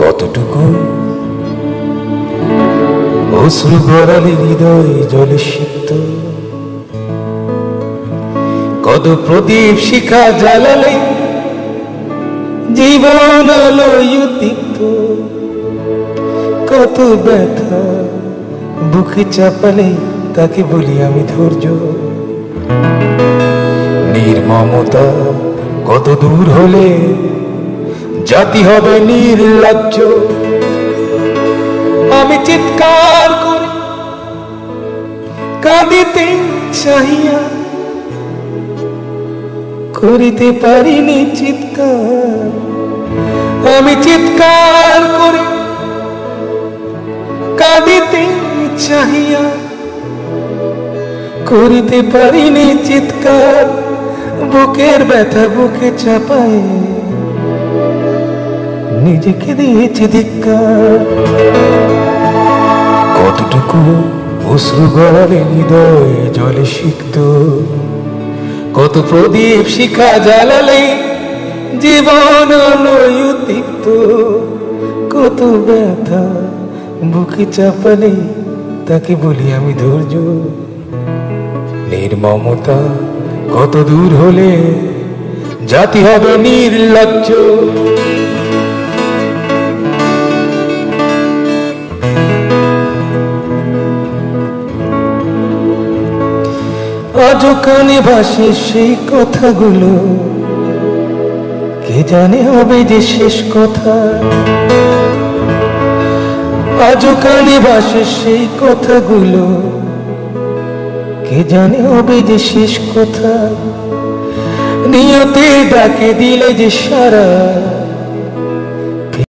কতটুকু অশ্রু গড়ালে হৃদয় জলে সিক্ত, কত প্রদীপ শিখা জ্বালালে জীবন আলোয় উদ্দীপ্ত, কত ব্যথা বুকে চাপালে তাকে বলি আমি ধৈর্য। নির্মমতা কত দূর হলে জাতি হবে নির্লজ্জ। আমি চিৎকার করে কাঁদিতে চাহিয়া করিতে পারিনি চিৎকার। আমি চিৎকার করে কাঁদিতে চাহিয়া করিতে পারিনি চিৎকার। বুকের ব্যথা বুকে চাপায় নিজেকে দিয়েছি ধিক্কার। কতটুকু অশ্রু গড়ালে হৃদয় জলে সিক্ত, কত প্রদীপ শিখা জ্বালালে জীবন আলোয় উদ্দীপ্ত, কত ব্যথা বুকে চাপালে তাকে বলি আমি ধৈর্য। নির্মমতা কত দূর হলে জাতি হবে নির্লজ্জ। আজও কানে ভাসে সেই কথাগুলো, কে জানে হবে যে শেষ কথা। আজও কানে ভাসে সেই কথাগুলো, কে জানে হবে যে শেষ কথা। নিয়তে ডাকে দিলে যে সারা